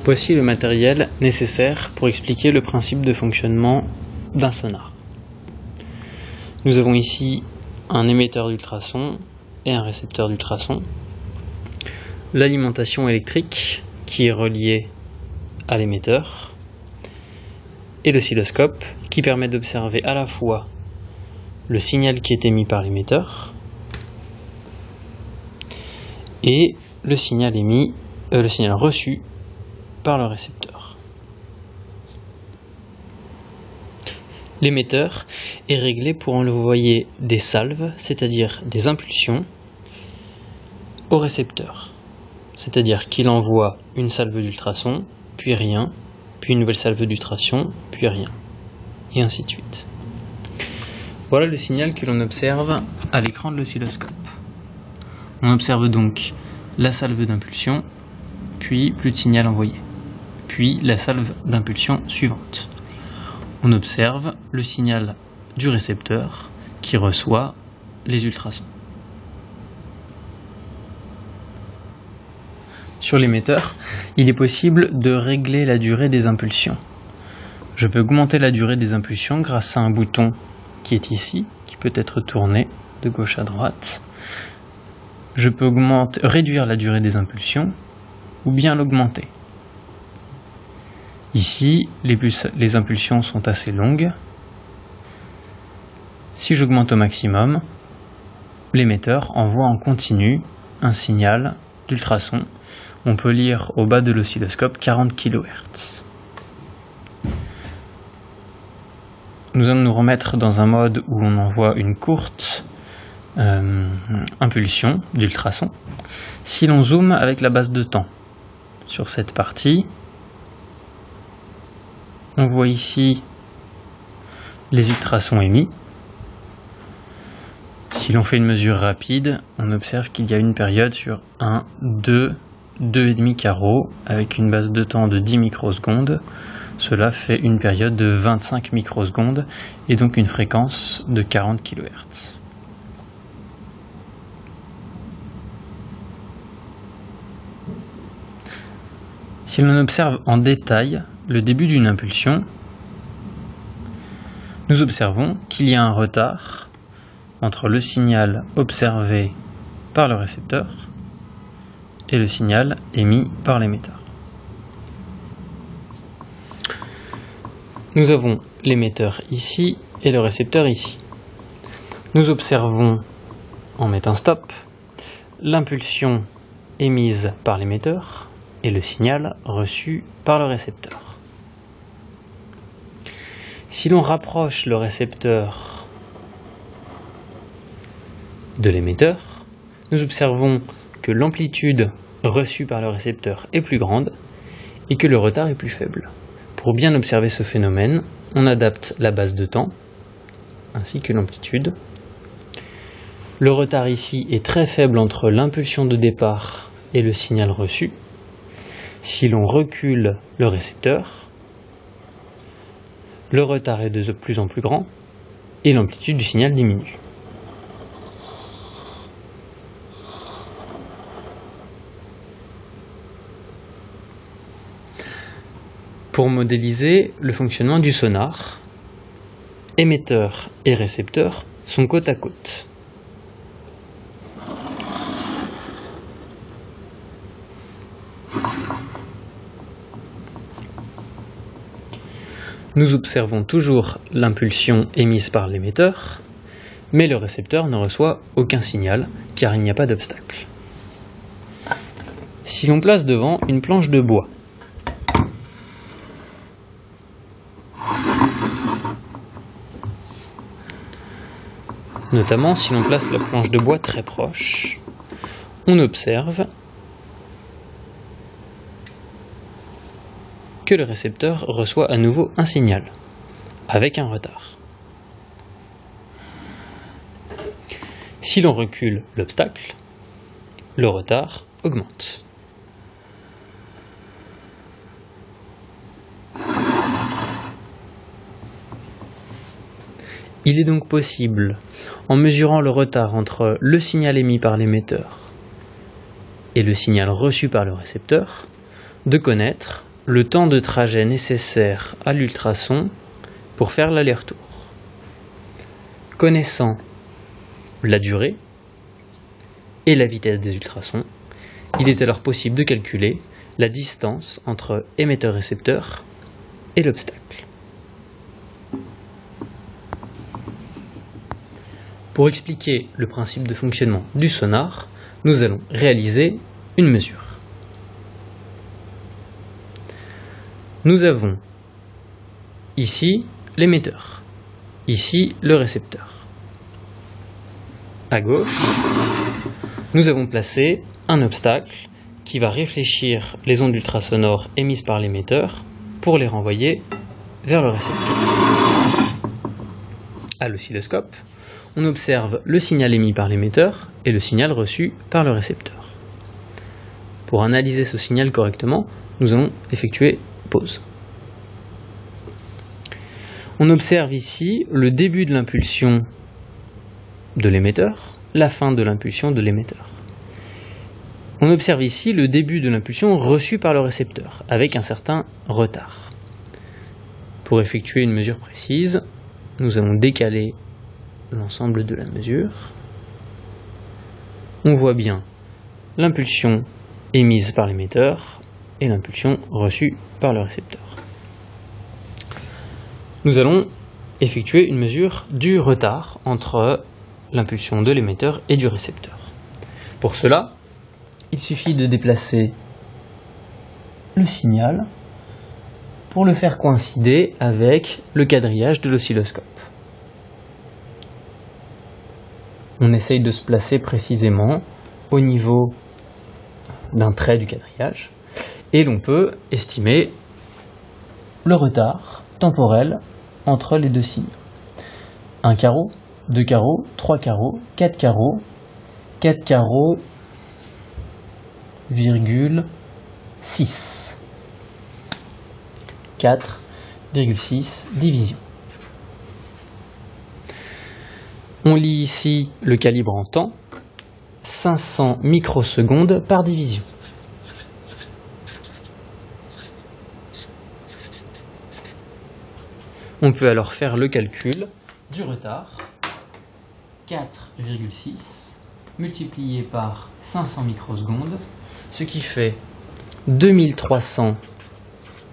Voici le matériel nécessaire pour expliquer le principe de fonctionnement d'un sonar. Nous avons ici un émetteur d'ultrasons et un récepteur d'ultrasons, l'alimentation électrique qui est reliée à l'émetteur et l'oscilloscope qui permet d'observer à la fois le signal qui est émis par l'émetteur et le signal reçu par le récepteur. L'émetteur est réglé pour envoyer des salves, c'est-à-dire des impulsions, au récepteur. C'est-à-dire qu'il envoie une salve d'ultrasons, puis rien, puis une nouvelle salve d'ultrasons, puis rien, et ainsi de suite. Voilà le signal que l'on observe à l'écran de l'oscilloscope. On observe donc la salve d'impulsion, puis plus de signal envoyé, puis la salve d'impulsion suivante. On observe le signal du récepteur qui reçoit les ultrasons. Sur l'émetteur, il est possible de régler la durée des impulsions. Je peux augmenter la durée des impulsions grâce à un bouton qui est ici, qui peut être tourné de gauche à droite. Je peux réduire la durée des impulsions ou bien l'augmenter. Ici, les impulsions sont assez longues. Si j'augmente au maximum, l'émetteur envoie en continu un signal d'ultrason. On peut lire au bas de l'oscilloscope 40 kHz. Nous allons nous remettre dans un mode où on envoie une courte impulsion d'ultrason. Si l'on zoome avec la base de temps sur cette partie, on voit ici les ultrasons émis. Si l'on fait une mesure rapide, on observe qu'il y a une période sur 1, 2, 2,5 carreaux avec une base de temps de 10 microsecondes. Cela fait une période de 25 microsecondes et donc une fréquence de 40 kHz. Si l'on observe en détail le début d'une impulsion, nous observons qu'il y a un retard entre le signal observé par le récepteur et le signal émis par l'émetteur. Nous avons l'émetteur ici et le récepteur ici. Nous observons, en mettant stop, l'impulsion émise par l'émetteur et le signal reçu par le récepteur. Si l'on rapproche le récepteur de l'émetteur, nous observons que l'amplitude reçue par le récepteur est plus grande et que le retard est plus faible. Pour bien observer ce phénomène, on adapte la base de temps ainsi que l'amplitude. Le retard ici est très faible entre l'impulsion de départ et le signal reçu. Si l'on recule le récepteur, le retard est de plus en plus grand et l'amplitude du signal diminue. Pour modéliser le fonctionnement du sonar, émetteur et récepteur sont côte à côte. Nous observons toujours l'impulsion émise par l'émetteur, mais le récepteur ne reçoit aucun signal car il n'y a pas d'obstacle. Si l'on place devant une planche de bois, notamment si l'on place la planche de bois très proche, on observe que le récepteur reçoit à nouveau un signal, avec un retard. Si l'on recule l'obstacle, le retard augmente. Il est donc possible, en mesurant le retard entre le signal émis par l'émetteur et le signal reçu par le récepteur, de connaître le temps de trajet nécessaire à l'ultrason pour faire l'aller-retour. Connaissant la durée et la vitesse des ultrasons, il est alors possible de calculer la distance entre émetteur-récepteur et l'obstacle. Pour expliquer le principe de fonctionnement du sonar, nous allons réaliser une mesure. Nous avons ici l'émetteur, ici le récepteur. À gauche, nous avons placé un obstacle qui va réfléchir les ondes ultrasonores émises par l'émetteur pour les renvoyer vers le récepteur. À l'oscilloscope, on observe le signal émis par l'émetteur et le signal reçu par le récepteur. Pour analyser ce signal correctement, nous allons effectuer pause. On observe ici le début de l'impulsion de l'émetteur, la fin de l'impulsion de l'émetteur. On observe ici le début de l'impulsion reçue par le récepteur, avec un certain retard. Pour effectuer une mesure précise, nous allons décaler l'ensemble de la mesure. On voit bien l'impulsion émise par l'émetteur et l'impulsion reçue par le récepteur. Nous allons effectuer une mesure du retard entre l'impulsion de l'émetteur et du récepteur. Pour cela, il suffit de déplacer le signal pour le faire coïncider avec le quadrillage de l'oscilloscope. On essaye de se placer précisément au niveau d'un trait du quadrillage et l'on peut estimer le retard temporel entre les deux signes. Un carreau, 2 carreaux, 3 carreaux, 4 carreaux, 4 carreaux, virgule 6. 4,6 divisions. On lit ici le calibre en temps, 500 microsecondes par division. On peut alors faire le calcul du retard, 4,6 multiplié par 500 microsecondes, ce qui fait 2300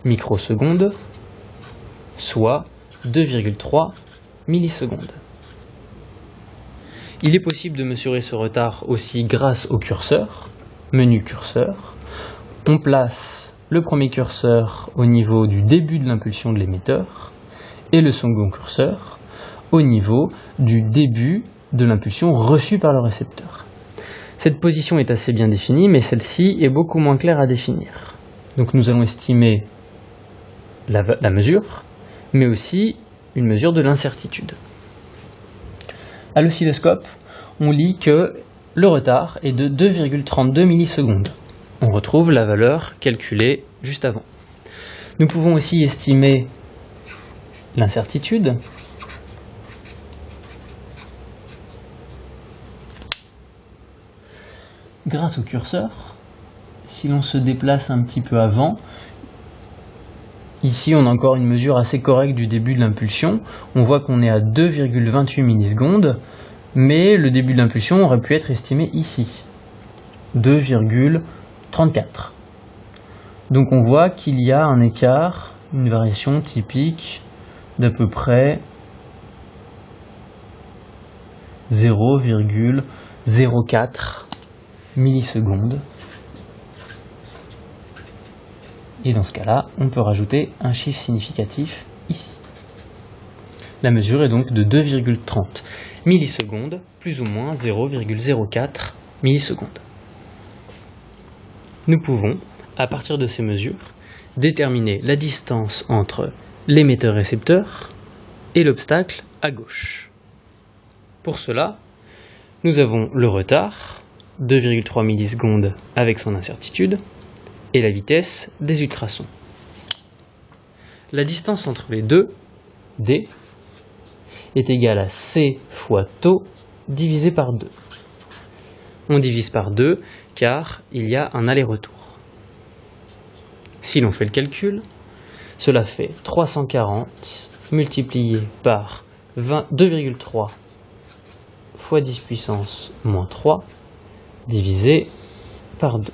microsecondes, soit 2,3 millisecondes. Il est possible de mesurer ce retard aussi grâce au curseur, menu curseur. On place le premier curseur au niveau du début de l'impulsion de l'émetteur et le second curseur au niveau du début de l'impulsion reçue par le récepteur. Cette position est assez bien définie, mais celle-ci est beaucoup moins claire à définir. Donc nous allons estimer la mesure, mais aussi une mesure de l'incertitude. À l'oscilloscope, on lit que le retard est de 2,32 millisecondes. On retrouve la valeur calculée juste avant. Nous pouvons aussi estimer l'incertitude. Grâce au curseur, si l'on se déplace un petit peu avant, ici on a encore une mesure assez correcte du début de l'impulsion. On voit qu'on est à 2,28 millisecondes, mais le début de l'impulsion aurait pu être estimé ici, 2,34. Donc on voit qu'il y a un écart, une variation typique d'à peu près 0,04 millisecondes. Et dans ce cas-là, on peut rajouter un chiffre significatif ici. La mesure est donc de 2,30 millisecondes, plus ou moins 0,04 millisecondes. Nous pouvons, à partir de ces mesures, déterminer la distance entre l'émetteur-récepteur et l'obstacle à gauche. Pour cela, nous avons le retard, 2,3 millisecondes avec son incertitude, et la vitesse des ultrasons. La distance entre les deux, D, est égale à C fois taux divisé par 2. On divise par 2 car il y a un aller-retour. Si l'on fait le calcul, cela fait 340 multiplié par 2,3 fois 10 puissance moins 3 divisé par 2.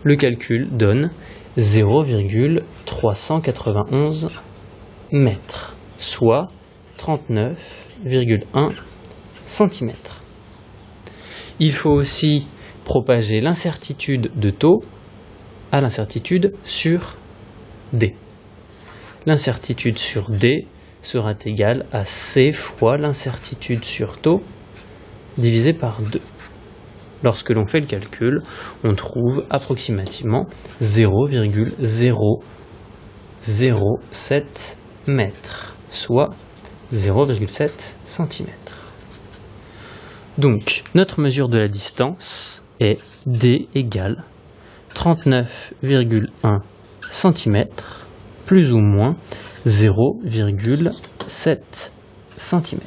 Le calcul donne 0,391 mètres, soit 39,1 cm. Il faut aussi propager l'incertitude de taux à l'incertitude sur D. L'incertitude sur D sera égale à C fois l'incertitude sur taux divisé par 2. Lorsque l'on fait le calcul, on trouve approximativement 0,007 mètres, soit 0,7 cm. Donc, notre mesure de la distance est D égale 39,1 cm plus ou moins 0,7 cm.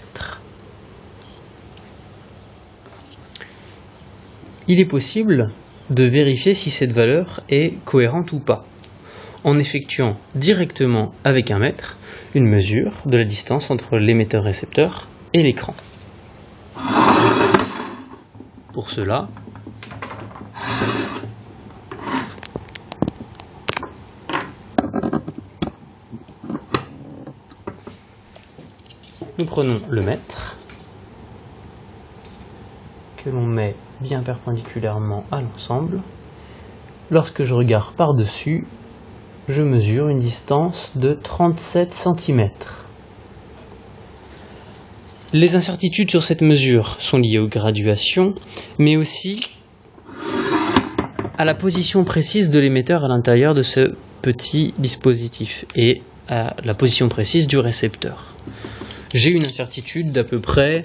Il est possible de vérifier si cette valeur est cohérente ou pas, en effectuant directement avec un mètre une mesure de la distance entre l'émetteur-récepteur et l'écran. Pour cela, nous prenons le mètre, que l'on met bien perpendiculairement à l'ensemble. Lorsque je regarde par-dessus, je mesure une distance de 37 cm. Les incertitudes sur cette mesure sont liées aux graduations, mais aussi à la position précise de l'émetteur à l'intérieur de ce petit dispositif et à la position précise du récepteur. J'ai une incertitude d'à peu près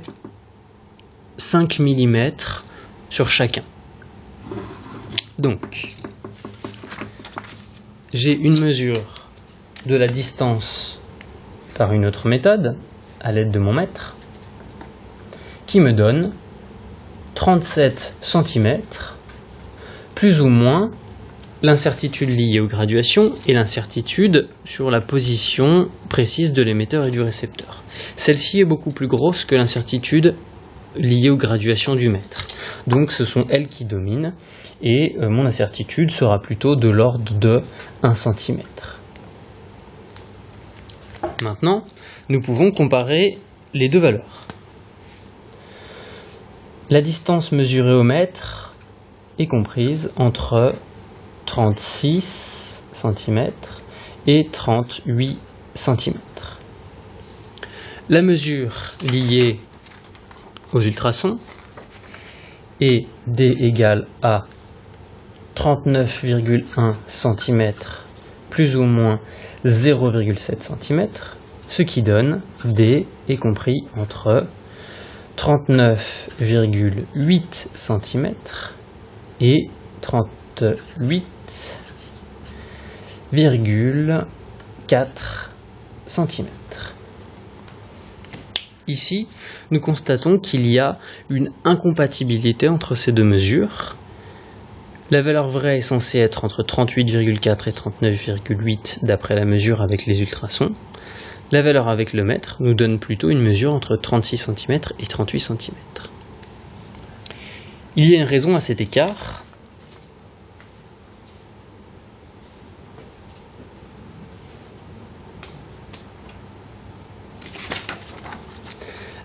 5 mm sur chacun. Donc, j'ai une mesure de la distance par une autre méthode, à l'aide de mon mètre, qui me donne 37 cm, plus ou moins l'incertitude liée aux graduations et l'incertitude sur la position précise de l'émetteur et du récepteur. Celle-ci est beaucoup plus grosse que l'incertitude liée aux graduations du mètre. Donc ce sont elles qui dominent et mon incertitude sera plutôt de l'ordre de 1 cm. Maintenant, nous pouvons comparer les deux valeurs. La distance mesurée au mètre est comprise entre 36 cm et 38 cm. La mesure liée aux ultrasons est D égale à 39,1 cm plus ou moins 0,7 cm, ce qui donne D est compris entre 39,8 cm et 38,4 cm. Ici, nous constatons qu'il y a une incompatibilité entre ces deux mesures. La valeur vraie est censée être entre 38,4 et 39,8 d'après la mesure avec les ultrasons. La valeur avec le mètre nous donne plutôt une mesure entre 36 cm et 38 cm. Il y a une raison à cet écart.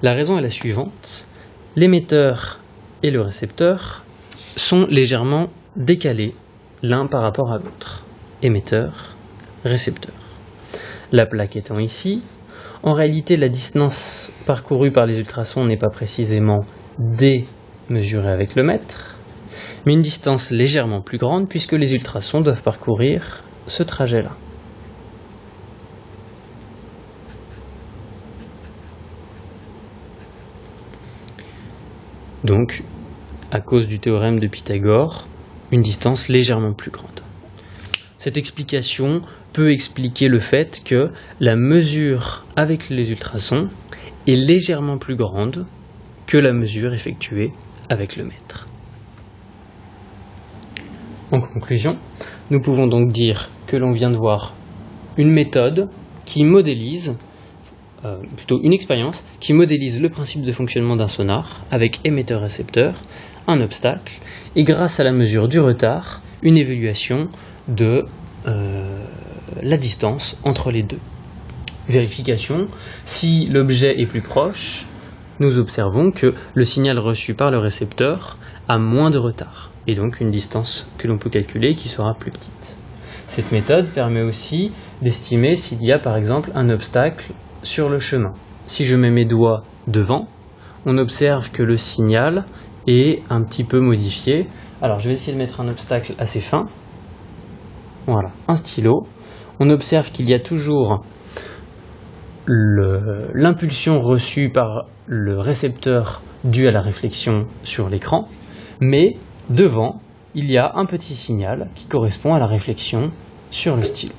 La raison est la suivante. L'émetteur et le récepteur sont légèrement décalés l'un par rapport à l'autre. Émetteur, récepteur. La plaque étant ici, en réalité la distance parcourue par les ultrasons n'est pas précisément D mesurée avec le mètre, mais une distance légèrement plus grande puisque les ultrasons doivent parcourir ce trajet-là. Donc, à cause du théorème de Pythagore, une distance légèrement plus grande. Cette explication peut expliquer le fait que la mesure avec les ultrasons est légèrement plus grande que la mesure effectuée avec le mètre. En conclusion, nous pouvons donc dire que l'on vient de voir une méthode qui modélise, plutôt une expérience, qui modélise le principe de fonctionnement d'un sonar avec émetteur-récepteur, un obstacle, et grâce à la mesure du retard, une évaluation de la distance entre les deux. Vérification, si l'objet est plus proche, nous observons que le signal reçu par le récepteur a moins de retard, et donc une distance que l'on peut calculer qui sera plus petite. Cette méthode permet aussi d'estimer s'il y a par exemple un obstacle sur le chemin. Si je mets mes doigts devant, on observe que le signal est un petit peu modifié. Alors je vais essayer de mettre un obstacle assez fin. Voilà, un stylo. On observe qu'il y a toujours l'impulsion reçue par le récepteur due à la réflexion sur l'écran, mais devant, il y a un petit signal qui correspond à la réflexion sur le stylo.